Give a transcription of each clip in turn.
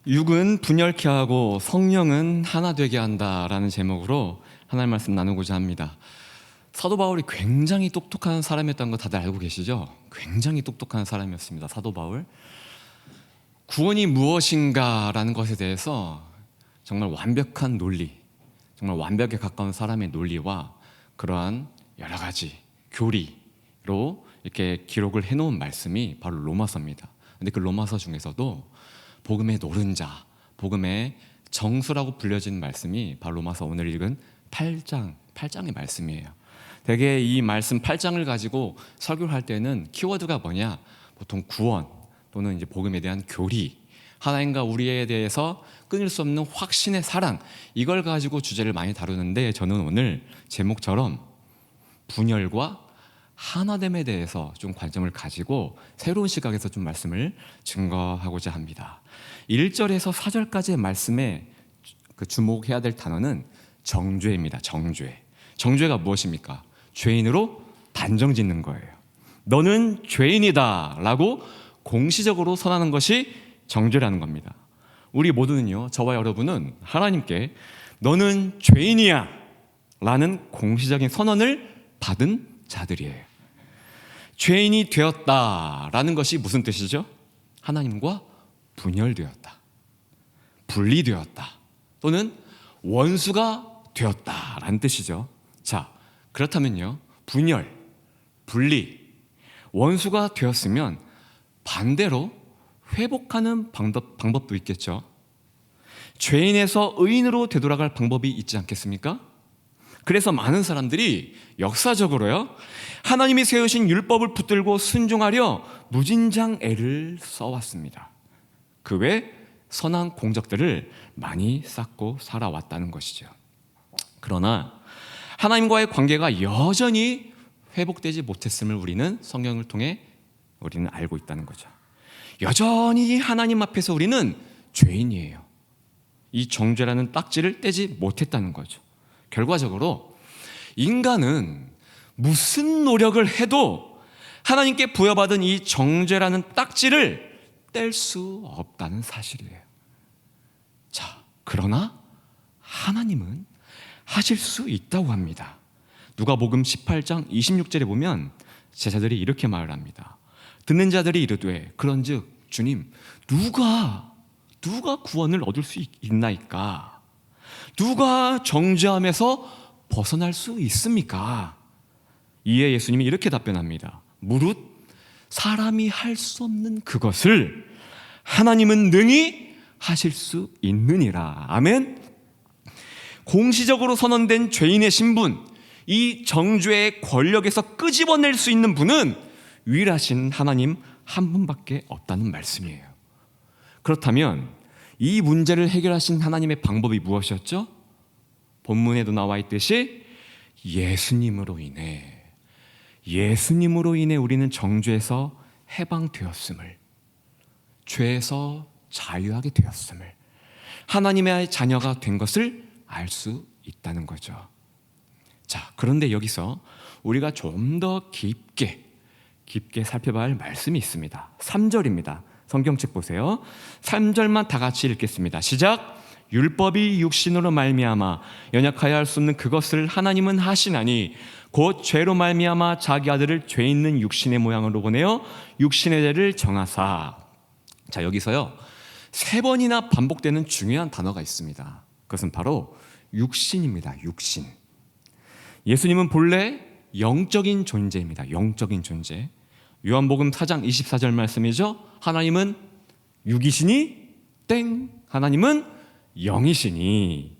육은 분열케 하고 성령은 하나 되게 한다라는 제목으로 하나님 말씀 나누고자 합니다. 사도 바울이 굉장히 똑똑한 사람이었다는 거 다들 알고 계시죠? 굉장히 똑똑한 사람이었습니다. 사도 바울. 구원이 무엇인가라는 것에 대해서 정말 완벽한 논리, 정말 완벽에 가까운 사람의 논리와 그러한 여러 가지 교리로 이렇게 기록을 해놓은 말씀이 바로 로마서입니다. 근데 그 로마서 중에서도 복음의 노른자, 복음의 정수라고 불려진 말씀이 바로 로마서 오늘 읽은 8장의 말씀이에요. 대개 이 말씀 8장을 가지고 설교를 할 때는 키워드가 뭐냐? 보통 구원 또는 이제 복음에 대한 교리, 하나님과 우리에 대해서 끊을 수 없는 확신의 사랑, 이걸 가지고 주제를 많이 다루는데 저는 오늘 제목처럼 분열과 하나됨에 대해서 좀 관점을 가지고 새로운 시각에서 좀 말씀을 증거하고자 합니다. 1절에서 4절까지의 말씀에 주목해야 될 단어는 정죄입니다. 정죄가 무엇입니까? 죄인으로 단정짓는 거예요. 너는 죄인이다 라고 공시적으로 선언하는 것이 정죄라는 겁니다. 우리 모두는요, 저와 여러분은 하나님께 너는 죄인이야 라는 공시적인 선언을 받은 자들이에요. 죄인이 되었다라는 것이 무슨 뜻이죠? 하나님과 분열되었다, 분리되었다, 또는 원수가 되었다라는 뜻이죠. 자, 그렇다면요, 분열, 분리, 원수가 되었으면 반대로 회복하는 방법도 있겠죠. 죄인에서 의인으로 되돌아갈 방법이 있지 않겠습니까? 그래서 많은 사람들이 역사적으로요, 하나님이 세우신 율법을 붙들고 순종하려 무진장 애를 써왔습니다. 그 외 선한 공적들을 많이 쌓고 살아왔다는 것이죠. 그러나 하나님과의 관계가 여전히 회복되지 못했음을 우리는 성경을 통해 우리는 알고 있다는 거죠. 여전히 하나님 앞에서 우리는 죄인이에요. 이 정죄라는 딱지를 떼지 못했다는 거죠. 결과적으로 인간은 무슨 노력을 해도 하나님께 부여받은 이 정죄라는 딱지를 뗄 수 없다는 사실이에요. 자, 그러나 하나님은 하실 수 있다고 합니다. 누가복음 18장 26절에 보면 제자들이 이렇게 말을 합니다. 듣는 자들이 이르되 그런즉 주님, 누가 구원을 얻을 수 있나이까? 누가 정죄함에서 벗어날 수 있습니까? 이에 예수님이 이렇게 답변합니다. 무릇 사람이 할 수 없는 그것을 하나님은 능히 하실 수 있느니라. 아멘. 공시적으로 선언된 죄인의 신분, 이 정죄의 권력에서 끄집어낼 수 있는 분은 유일하신 하나님 한 분밖에 없다는 말씀이에요. 그렇다면 이 문제를 해결하신 하나님의 방법이 무엇이었죠? 본문에도 나와 있듯이 예수님으로 인해 우리는 정죄에서 해방되었음을, 죄에서 자유하게 되었음을, 하나님의 자녀가 된 것을 알 수 있다는 거죠. 자, 그런데 여기서 우리가 좀 더 깊게 살펴봐야 할 말씀이 있습니다. 3절입니다. 성경책 보세요. 3절만 다 같이 읽겠습니다. 시작. 율법이 육신으로 말미암아 연약하여 할 수 없는 그것을 하나님은 하시나니 곧 죄로 말미암아 자기 아들을 죄 있는 육신의 모양으로 보내어 육신의 죄를 정하사. 자, 여기서요 3번이나 반복되는 중요한 단어가 있습니다. 그것은 바로 육신입니다. 육신. 예수님은 본래 영적인 존재입니다. 영적인 존재. 요한복음 4장 24절 말씀이죠. 하나님은 육이시니 하나님은 영이시니.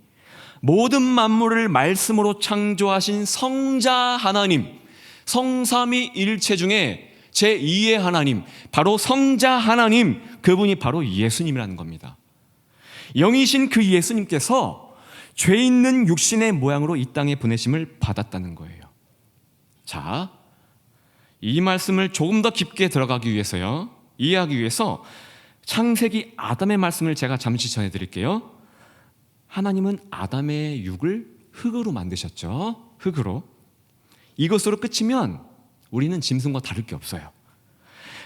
모든 만물을 말씀으로 창조하신 성자 하나님, 성삼위 일체 중에 제2의 하나님, 바로 성자 하나님, 그분이 바로 예수님이라는 겁니다. 영이신 그 예수님께서 죄 있는 육신의 모양으로 이 땅에 보내심을 받았다는 거예요. 자, 이 말씀을 조금 더 깊게 들어가기 위해서요, 이해하기 위해서 창세기 아담의 말씀을 제가 잠시 전해드릴게요. 하나님은 아담의 육을 흙으로 만드셨죠. 흙으로. 이것으로 끝이면 우리는 짐승과 다를 게 없어요.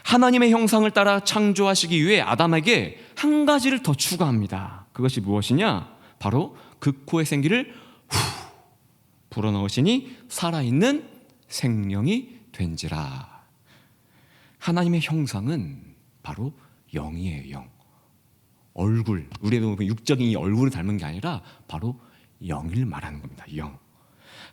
하나님의 형상을 따라 창조하시기 위해 아담에게 한 가지를 더 추가합니다. 그것이 무엇이냐? 바로 그 코의 생기를 후 불어넣으시니 살아있는 생명이 된지라. 하나님의 형상은 바로 영이에요. 영. 얼굴, 우리의 육적인 이 얼굴을 닮은 게 아니라 바로 영을 말하는 겁니다. 영.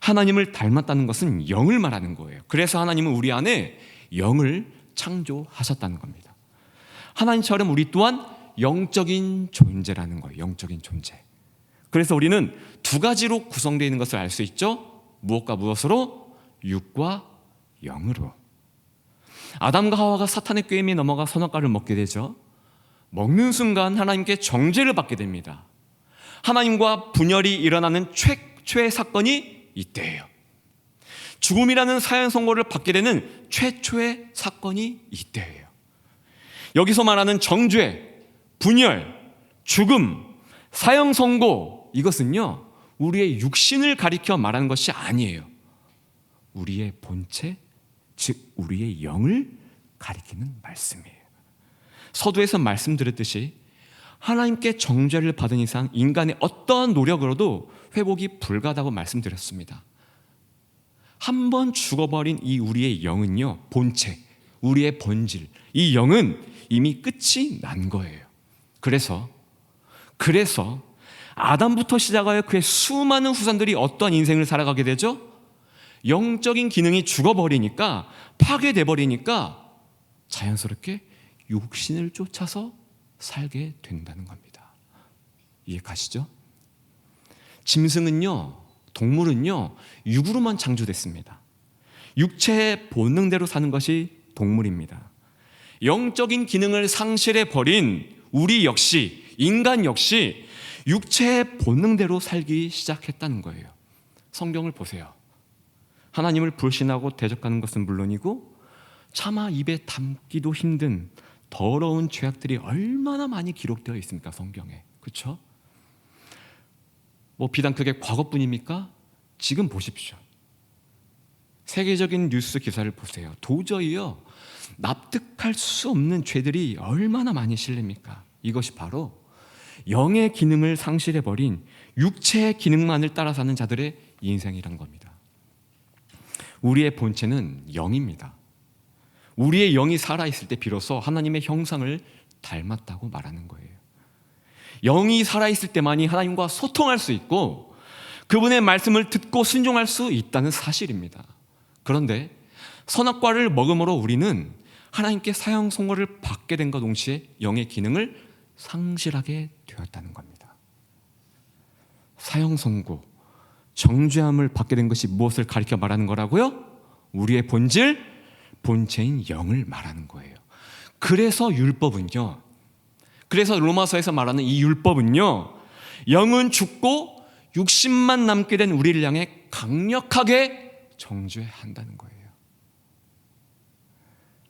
하나님을 닮았다는 것은 영을 말하는 거예요. 그래서 하나님은 우리 안에 영을 창조하셨다는 겁니다. 하나님처럼 우리 또한 영적인 존재라는 거예요. 영적인 존재. 그래서 우리는 두 가지로 구성되어 있는 것을 알 수 있죠. 무엇과 무엇으로? 육과 영으로. 아담과 하와가 사탄의 꾀임에 넘어가 선악과를 먹게 되죠. 먹는 순간 하나님께 정죄를 받게 됩니다. 하나님과 분열이 일어나는 최초의 사건이 이때예요. 죽음이라는 사형 선고를 받게 되는 최초의 사건이 이때예요. 여기서 말하는 정죄, 분열, 죽음, 사형 선고, 이것은요 우리의 육신을 가리켜 말하는 것이 아니에요. 우리의 본체, 즉 우리의 영을 가리키는 말씀이에요. 서두에서 말씀드렸듯이 하나님께 정죄를 받은 이상 인간의 어떠한 노력으로도 회복이 불가하다고 말씀드렸습니다. 한 번 죽어버린 이 우리의 영은요, 본체, 우리의 본질, 이 영은 이미 끝이 난 거예요. 그래서 아담부터 시작하여 그의 수많은 후손들이 어떤 인생을 살아가게 되죠? 영적인 기능이 죽어버리니까, 파괴돼 버리니까 자연스럽게 육신을 쫓아서 살게 된다는 겁니다. 이해 가시죠? 짐승은요, 동물은요, 육으로만 창조됐습니다. 육체의 본능대로 사는 것이 동물입니다. 영적인 기능을 상실해 버린 우리 역시, 인간 역시 육체의 본능대로 살기 시작했다는 거예요. 성경을 보세요. 하나님을 불신하고 대적하는 것은 물론이고 차마 입에 담기도 힘든 더러운 죄악들이 얼마나 많이 기록되어 있습니까? 성경에. 그렇죠? 비단 그게 과거뿐입니까? 지금 보십시오. 세계적인 뉴스 기사를 보세요. 도저히요 납득할 수 없는 죄들이 얼마나 많이 실립니까? 이것이 바로 영의 기능을 상실해버린 육체의 기능만을 따라 사는 자들의 인생이란 겁니다. 우리의 본체는 영입니다. 우리의 영이 살아있을 때 비로소 하나님의 형상을 닮았다고 말하는 거예요. 영이 살아있을 때만이 하나님과 소통할 수 있고 그분의 말씀을 듣고 순종할 수 있다는 사실입니다. 그런데 선악과를 먹음으로 우리는 하나님께 사형 선고를 받게 된과 동시에 영의 기능을 상실하게 되었다는 겁니다. 사형 선고, 정죄함을 받게 된 것이 무엇을 가리켜 말하는 거라고요? 우리의 본질, 본체인 영을 말하는 거예요. 그래서 로마서에서 말하는 이 율법은요, 영은 죽고 육신만 남게 된 우리를 향해 강력하게 정죄한다는 거예요.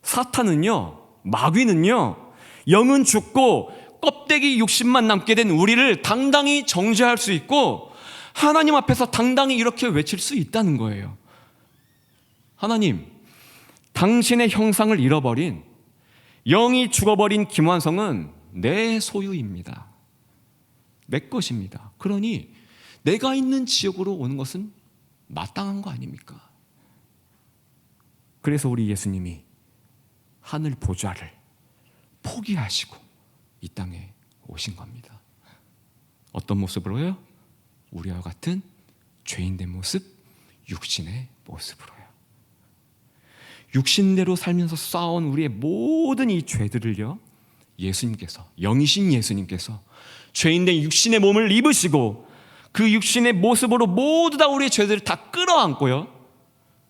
사탄은요, 마귀는요, 영은 죽고 껍데기 육신만 남게 된 우리를 당당히 정죄할 수 있고 하나님 앞에서 당당히 이렇게 외칠 수 있다는 거예요. 하나님, 당신의 형상을 잃어버린, 영이 죽어버린 김완성은 내 소유입니다. 내 것입니다. 그러니 내가 있는 지역으로 오는 것은 마땅한 거 아닙니까? 그래서 우리 예수님이 하늘 보좌를 포기하시고 이 땅에 오신 겁니다. 어떤 모습으로요? 우리와 같은 죄인된 모습, 육신의 모습으로요. 육신대로 살면서 쌓아온 우리의 모든 이 죄들을요, 예수님께서, 영이신 예수님께서 죄인된 육신의 몸을 입으시고 그 육신의 모습으로 모두 다 우리의 죄들을 다 끌어안고요,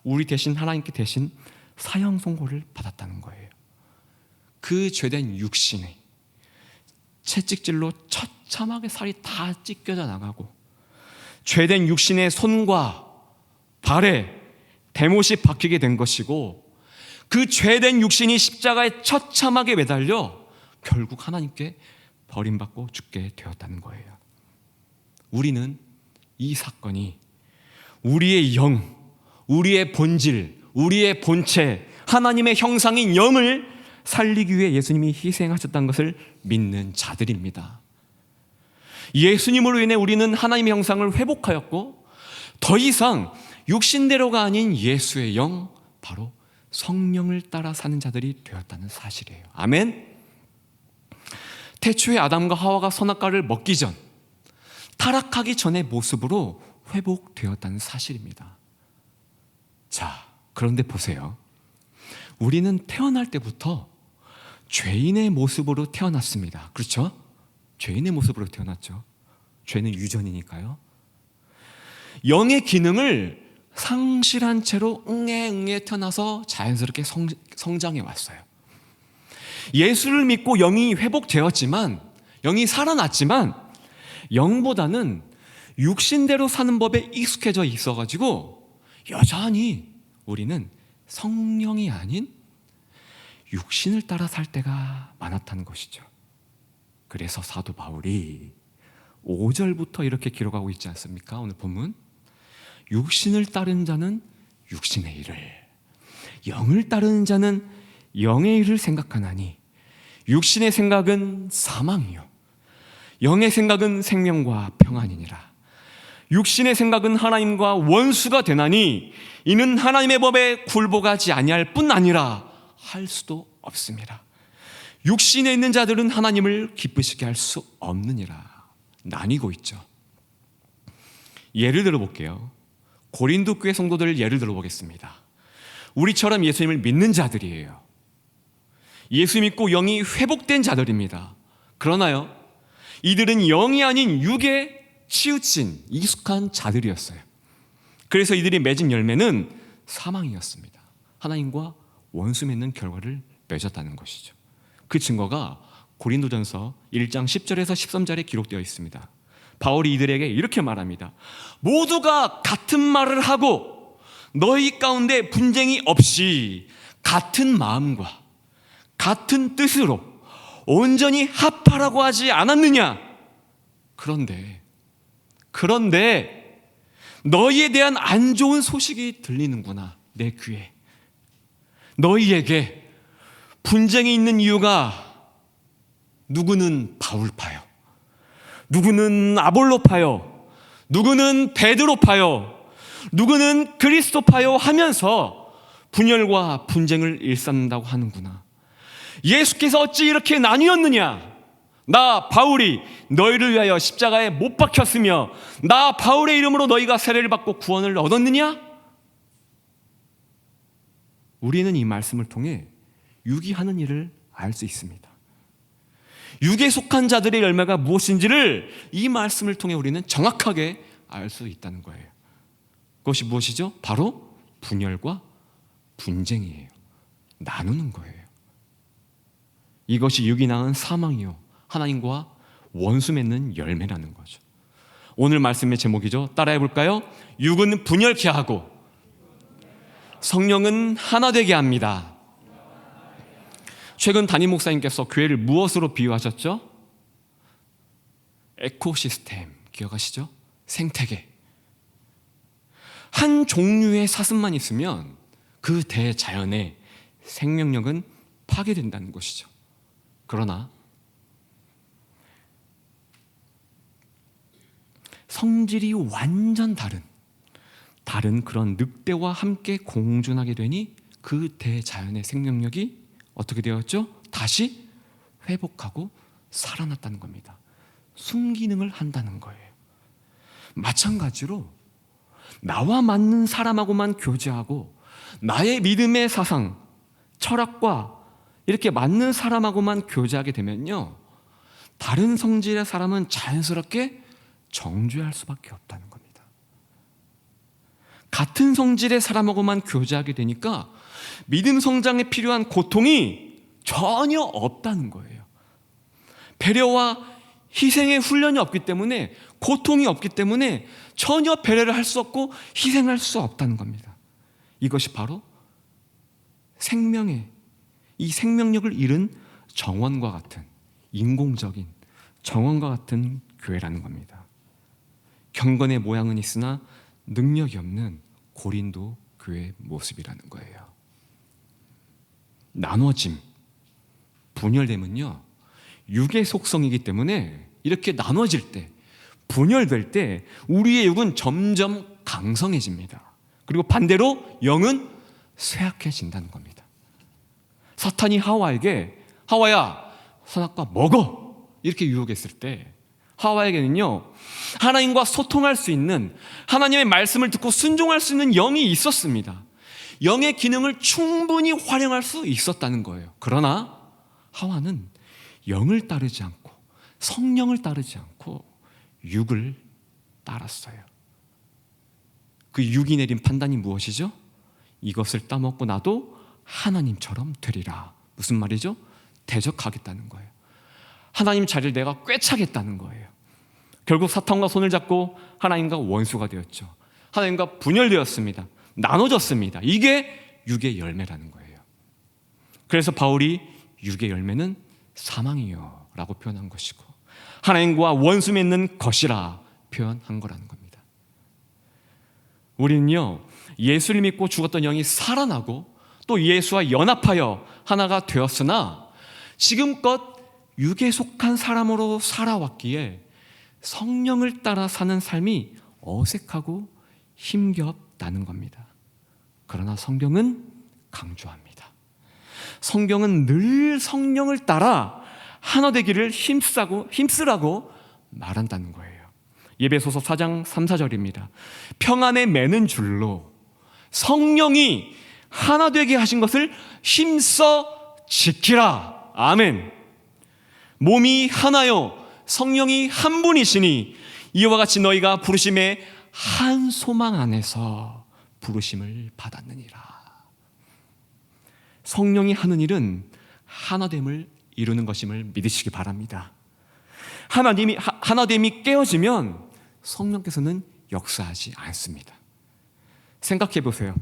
우리 대신 하나님께 대신 사형 선고를 받았다는 거예요. 그 죄된 육신에 채찍질로 처참하게 살이 다 찢겨져 나가고 죄된 육신의 손과 발에 대못이 박히게 된 것이고 그 죄된 육신이 십자가에 처참하게 매달려 결국 하나님께 버림받고 죽게 되었다는 거예요. 우리는 이 사건이 우리의 영, 우리의 본질, 우리의 본체, 하나님의 형상인 영을 살리기 위해 예수님이 희생하셨다는 것을 믿는 자들입니다. 예수님으로 인해 우리는 하나님의 형상을 회복하였고 더 이상 육신대로가 아닌 예수의 영, 바로 성령을 따라 사는 자들이 되었다는 사실이에요. 아멘. 태초에 아담과 하와가 선악과를 먹기 전, 타락하기 전의 모습으로 회복되었다는 사실입니다. 자, 그런데 보세요. 우리는 태어날 때부터 죄인의 모습으로 태어났습니다. 그렇죠? 죄인의 모습으로 태어났죠. 죄는 유전이니까요. 영의 기능을 상실한 채로 응애 태어나서 자연스럽게 성장해 왔어요. 예수를 믿고 영이 회복되었지만, 영이 살아났지만 영보다는 육신대로 사는 법에 익숙해져 있어가지고 여전히 우리는 성령이 아닌 육신을 따라 살 때가 많았다는 것이죠. 그래서 사도 바울이 5절부터 이렇게 기록하고 있지 않습니까? 오늘 본문, 육신을 따르는 자는 육신의 일을, 영을 따르는 자는 영의 일을 생각하나니 육신의 생각은 사망이요 영의 생각은 생명과 평안이니라. 육신의 생각은 하나님과 원수가 되나니 이는 하나님의 법에 굴복하지 아니할 뿐 아니라 할 수도 없습니다. 육신에 있는 자들은 하나님을 기쁘시게 할 수 없느니라. 나뉘고 있죠. 예를 들어볼게요. 고린도 교회 성도들을 예를 들어보겠습니다. 우리처럼 예수님을 믿는 자들이에요. 예수 믿고 영이 회복된 자들입니다. 그러나요, 이들은 영이 아닌 육에 치우친 익숙한 자들이었어요. 그래서 이들이 맺은 열매는 사망이었습니다. 하나님과 원수 맺는 결과를 맺었다는 것이죠. 그 증거가 고린도전서 1장 10절에서 13절에 기록되어 있습니다. 바울이 이들에게 이렇게 말합니다. 모두가 같은 말을 하고 너희 가운데 분쟁이 없이 같은 마음과 같은 뜻으로 온전히 합하라고 하지 않았느냐? 그런데 너희에 대한 안 좋은 소식이 들리는구나, 내 귀에. 너희에게 분쟁이 있는 이유가 누구는 바울파요, 누구는 아볼로파요, 누구는 베드로파요, 누구는 그리스도파요 하면서 분열과 분쟁을 일삼는다고 하는구나. 예수께서 어찌 이렇게 나뉘었느냐? 나 바울이 너희를 위하여 십자가에 못 박혔으며 나 바울의 이름으로 너희가 세례를 받고 구원을 얻었느냐? 우리는 이 말씀을 통해 육이 하는 일을 알 수 있습니다. 육에 속한 자들의 열매가 무엇인지를 이 말씀을 통해 우리는 정확하게 알 수 있다는 거예요. 그것이 무엇이죠? 바로 분열과 분쟁이에요. 나누는 거예요. 이것이 육이 낳은 사망이요 하나님과 원수 맺는 열매라는 거죠. 오늘 말씀의 제목이죠. 따라해 볼까요? 육은 분열케 하고 성령은 하나 되게 합니다. 최근 담임 목사님께서 교회를 무엇으로 비유하셨죠? 에코시스템 기억하시죠? 생태계. 한 종류의 사슴만 있으면 그 대자연의 생명력은 파괴된다는 것이죠. 그러나 성질이 완전 다른 그런 늑대와 함께 공존하게 되니 그 대자연의 생명력이 어떻게 되었죠? 다시 회복하고 살아났다는 겁니다. 순기능을 한다는 거예요. 마찬가지로 나와 맞는 사람하고만 교제하고 나의 믿음의 사상, 철학과 이렇게 맞는 사람하고만 교제하게 되면요, 다른 성질의 사람은 자연스럽게 정죄할 수밖에 없다는 겁니다. 같은 성질의 사람하고만 교제하게 되니까 믿음 성장에 필요한 고통이 전혀 없다는 거예요. 배려와 희생의 훈련이 없기 때문에, 고통이 없기 때문에 전혀 배려를 할 수 없고 희생할 수 없다는 겁니다. 이것이 바로 이 생명력을 잃은 정원과 같은, 인공적인 정원과 같은 교회라는 겁니다. 경건의 모양은 있으나 능력이 없는 고린도 교회의 모습이라는 거예요. 나눠짐, 분열됨은요, 육의 속성이기 때문에 이렇게 나눠질 때, 분열될 때 우리의 육은 점점 강성해집니다. 그리고 반대로 영은 쇠약해진다는 겁니다. 사탄이 하와에게 하와야 선악과 먹어 이렇게 유혹했을 때 하와에게는요, 하나님과 소통할 수 있는, 하나님의 말씀을 듣고 순종할 수 있는 영이 있었습니다. 영의 기능을 충분히 활용할 수 있었다는 거예요. 그러나 하와는 영을 따르지 않고 성령을 따르지 않고 육을 따랐어요. 그 육이 내린 판단이 무엇이죠? 이것을 따먹고 나도 하나님처럼 되리라. 무슨 말이죠? 대적하겠다는 거예요. 하나님 자리를 내가 꿰차겠다는 거예요. 결국 사탄과 손을 잡고 하나님과 원수가 되었죠. 하나님과 분열되었습니다. 나눠졌습니다. 이게 육의 열매라는 거예요. 그래서 바울이 육의 열매는 사망이요 라고 표현한 것이고, 하나님과 원수 맺는 것이라 표현한 거라는 겁니다. 우리는요, 예수를 믿고 죽었던 영이 살아나고 또 예수와 연합하여 하나가 되었으나 지금껏 육에 속한 사람으로 살아왔기에 성령을 따라 사는 삶이 어색하고 힘겹다는 겁니다. 그러나 성경은 강조합니다. 성경은 늘 성령을 따라 하나 되기를 힘쓰라고 말한다는 거예요. 에베소서 4장 3, 4절입니다. 평안에 매는 줄로 성령이 하나 되게 하신 것을 힘써 지키라. 아멘. 몸이 하나요 성령이 한 분이시니 이와 같이 너희가 부르심의 한 소망 안에서 부르심을 받았느니라. 성령이 하는 일은 하나됨을 이루는 것임을 믿으시기 바랍니다. 하나됨이 깨어지면 성령께서는 역사하지 않습니다. 생각해 보세요.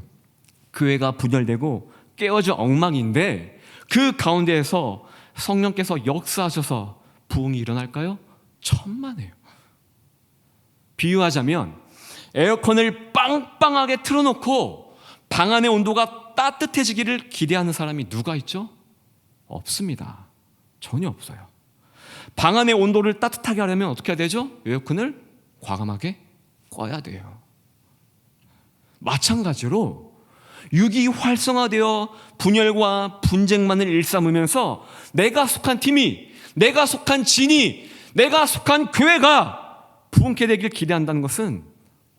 교회가 분열되고 깨어져 엉망인데 그 가운데에서 성령께서 역사하셔서 부흥이 일어날까요? 천만에요. 비유하자면 에어컨을 빵빵하게 틀어놓고 방 안의 온도가 따뜻해지기를 기대하는 사람이 누가 있죠? 없습니다. 전혀 없어요. 방 안의 온도를 따뜻하게 하려면 어떻게 해야 되죠? 에어컨을 과감하게 꺼야 돼요. 마찬가지로 육이 활성화되어 분열과 분쟁만을 일삼으면서 내가 속한 팀이, 내가 속한 진이, 내가 속한 교회가 부흥케 되길 기대한다는 것은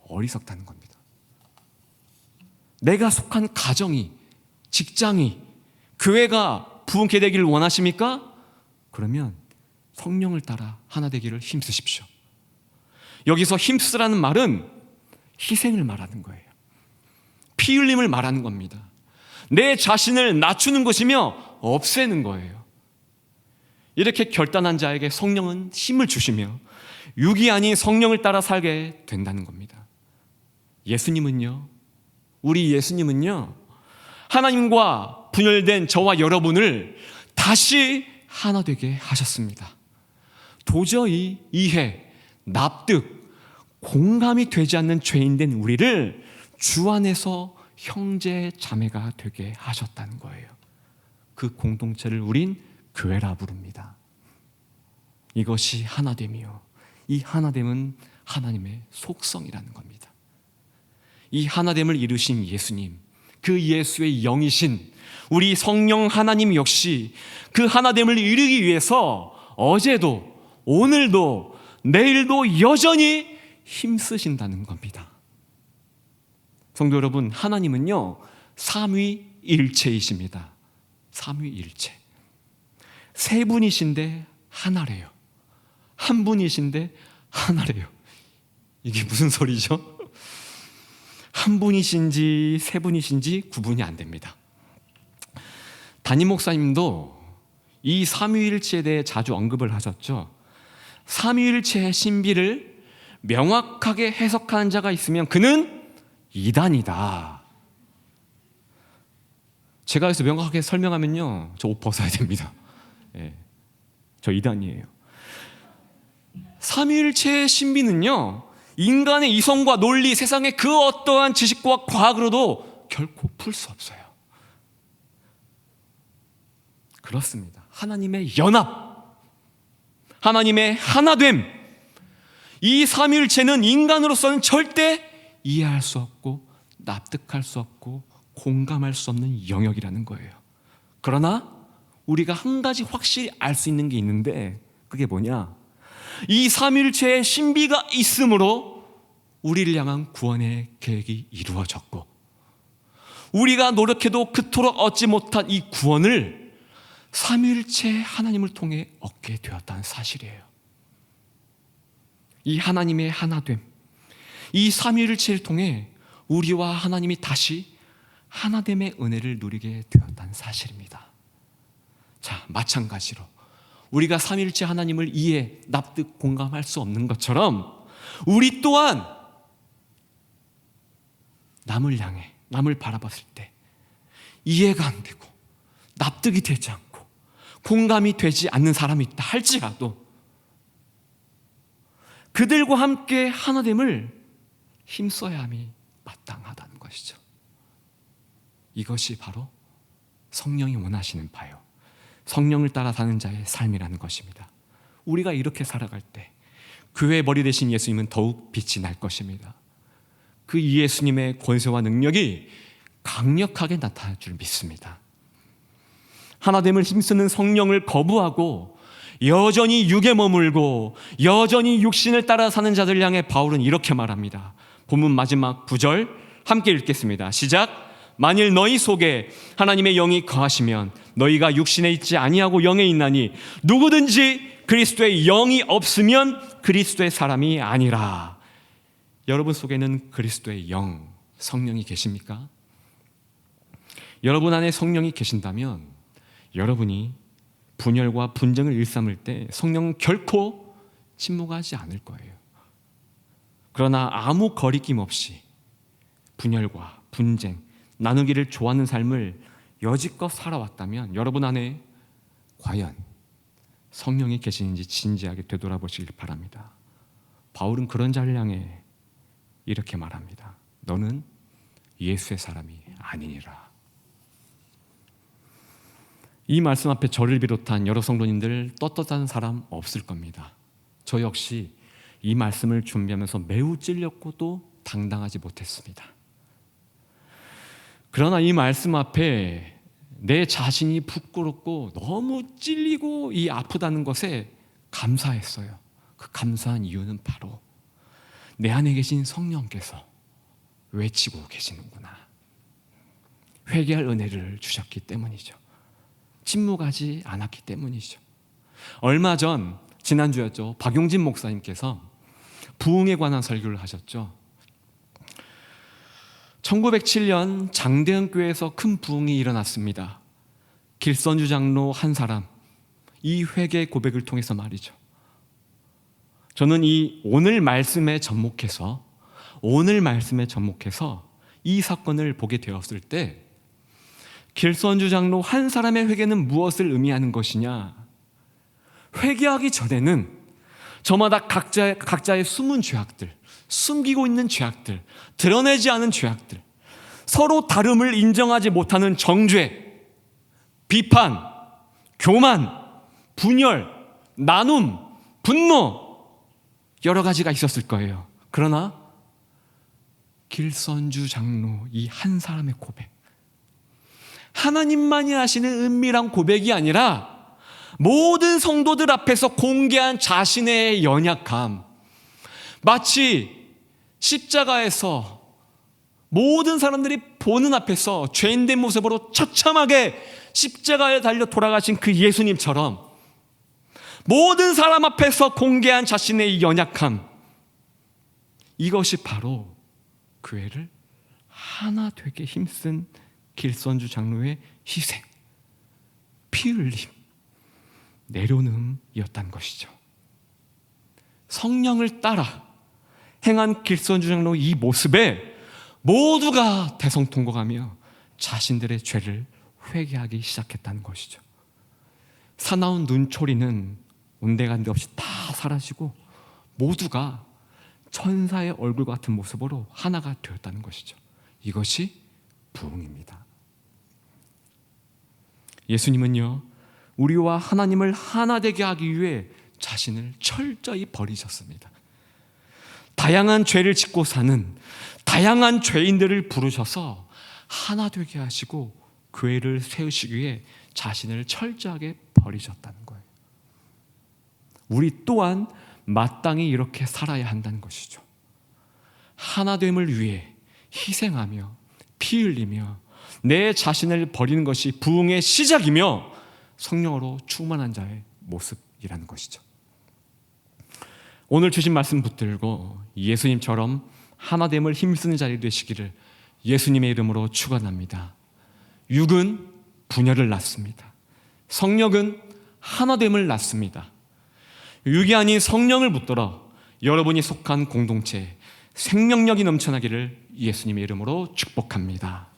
어리석다는 겁니다. 내가 속한 가정이, 직장이, 교회가 부흥케 되기를 원하십니까? 그러면 성령을 따라 하나 되기를 힘쓰십시오. 여기서 힘쓰라는 말은 희생을 말하는 거예요. 피 흘림을 말하는 겁니다. 내 자신을 낮추는 것이며 없애는 거예요. 이렇게 결단한 자에게 성령은 힘을 주시며 육이 아닌 성령을 따라 살게 된다는 겁니다. 예수님은요, 우리 예수님은요, 하나님과 분열된 저와 여러분을 다시 하나 되게 하셨습니다. 도저히 이해, 납득, 공감이 되지 않는 죄인된 우리를 주 안에서 형제 자매가 되게 하셨다는 거예요. 그 공동체를 우린 교회라 부릅니다. 이것이 하나됨이요, 이 하나됨은 하나님의 속성이라는 겁니다. 이 하나됨을 이루신 예수님, 그 예수의 영이신 우리 성령 하나님 역시 그 하나됨을 이루기 위해서 어제도 오늘도 내일도 여전히 힘쓰신다는 겁니다. 성도 여러분, 하나님은요 삼위일체이십니다. 삼위일체. 세 분이신데 하나래요. 한 분이신데 하나래요. 이게 무슨 소리죠? 한 분이신지 세 분이신지 구분이 안 됩니다. 담임 목사님도 이 삼위일체에 대해 자주 언급을 하셨죠. 삼위일체의 신비를 명확하게 해석하는 자가 있으면 그는 이단이다. 제가 여기서 명확하게 설명하면요, 저 옷 벗어야 됩니다. 예, 저 이단이에요. 삼위일체의 신비는요, 인간의 이성과 논리, 세상의 그 어떠한 지식과 과학으로도 결코 풀 수 없어요. 그렇습니다. 하나님의 연합, 하나님의 하나됨, 이 삼위일체는 인간으로서는 절대 이해할 수 없고 납득할 수 없고 공감할 수 없는 영역이라는 거예요. 그러나 우리가 한 가지 확실히 알 수 있는 게 있는데, 그게 뭐냐? 이 삼위일체의 신비가 있으므로 우리를 향한 구원의 계획이 이루어졌고, 우리가 노력해도 그토록 얻지 못한 이 구원을 삼위일체 하나님을 통해 얻게 되었다는 사실이에요. 이 하나님의 하나됨, 이 삼위일체를 통해 우리와 하나님이 다시 하나됨의 은혜를 누리게 되었다는 사실입니다. 자, 마찬가지로 우리가 삼위일체 하나님을 이해, 납득, 공감할 수 없는 것처럼 우리 또한 남을 향해, 남을 바라봤을 때 이해가 안 되고 납득이 되지 않고 공감이 되지 않는 사람이 있다 할지라도 그들과 함께 하나됨을 힘써야 함이 마땅하다는 것이죠. 이것이 바로 성령이 원하시는 바요, 성령을 따라 사는 자의 삶이라는 것입니다. 우리가 이렇게 살아갈 때 교회의 머리 되신 예수님은 더욱 빛이 날 것입니다. 그 예수님의 권세와 능력이 강력하게 나타날 줄 믿습니다. 하나됨을 힘쓰는 성령을 거부하고 여전히 육에 머물고 여전히 육신을 따라 사는 자들 향해 바울은 이렇게 말합니다. 본문 마지막 9절 함께 읽겠습니다. 시작. 만일 너희 속에 하나님의 영이 거하시면 너희가 육신에 있지 아니하고 영에 있나니 누구든지 그리스도의 영이 없으면 그리스도의 사람이 아니라. 여러분 속에는 그리스도의 영, 성령이 계십니까? 여러분 안에 성령이 계신다면 여러분이 분열과 분쟁을 일삼을 때 성령은 결코 침묵하지 않을 거예요. 그러나 아무 거리낌 없이 분열과 분쟁, 나누기를 좋아하는 삶을 여지껏 살아왔다면 여러분 안에 과연 성령이 계시는지 진지하게 되돌아보시길 바랍니다. 바울은 그런 자를 향해 이렇게 말합니다. 너는 예수의 사람이 아니니라. 이 말씀 앞에 저를 비롯한 여러 성도님들 떳떳한 사람 없을 겁니다. 저 역시 이 말씀을 준비하면서 매우 찔렸고 또 당당하지 못했습니다. 그러나 이 말씀 앞에 내 자신이 부끄럽고 너무 찔리고 이 아프다는 것에 감사했어요. 그 감사한 이유는 바로 내 안에 계신 성령께서 외치고 계시는구나, 회개할 은혜를 주셨기 때문이죠. 침묵하지 않았기 때문이죠. 얼마 전, 지난주였죠, 박용진 목사님께서 부흥에 관한 설교를 하셨죠. 1907년 장대현 교회에서 큰 부흥이 일어났습니다. 길선주 장로 한 사람, 이 회개 고백을 통해서 말이죠. 저는 이 오늘 말씀에 접목해서 이 사건을 보게 되었을 때 길선주 장로 한 사람의 회개는 무엇을 의미하는 것이냐? 회개하기 전에는 저마다 각자의 숨은 죄악들, 숨기고 있는 죄악들, 드러내지 않은 죄악들, 서로 다름을 인정하지 못하는 정죄, 비판, 교만, 분열, 나눔, 분노, 여러 가지가 있었을 거예요. 그러나 길선주 장로 이 한 사람의 고백, 하나님만이 하시는 은밀한 고백이 아니라 모든 성도들 앞에서 공개한 자신의 연약함, 마치 십자가에서 모든 사람들이 보는 앞에서 죄인된 모습으로 처참하게 십자가에 달려 돌아가신 그 예수님처럼 모든 사람 앞에서 공개한 자신의 연약함, 이것이 바로 교회를 하나 되게 힘쓴 길선주 장로의 희생, 피 흘림, 내려놓음이었다는 것이죠. 성령을 따라 행한 길선주 장로 이 모습에 모두가 대성통곡하며 자신들의 죄를 회개하기 시작했다는 것이죠. 사나운 눈초리는 온데간데 없이 다 사라지고 모두가 천사의 얼굴 같은 모습으로 하나가 되었다는 것이죠. 이것이 부흥입니다. 예수님은요, 우리와 하나님을 하나 되게 하기 위해 자신을 철저히 버리셨습니다. 다양한 죄를 짓고 사는 다양한 죄인들을 부르셔서 하나 되게 하시고 교회를 세우시기 위해 자신을 철저하게 버리셨다는 거예요. 우리 또한 마땅히 이렇게 살아야 한다는 것이죠. 하나됨을 위해 희생하며 피 흘리며 내 자신을 버리는 것이 부흥의 시작이며 성령으로 충만한 자의 모습이라는 것이죠. 오늘 주신 말씀 붙들고 예수님처럼 하나됨을 힘쓰는 자리 되시기를 예수님의 이름으로 축원합니다. 육은 분열을 낳습니다. 성령은 하나됨을 낳습니다. 육이 아닌 성령을 붙들어 여러분이 속한 공동체에 생명력이 넘쳐나기를 예수님의 이름으로 축복합니다.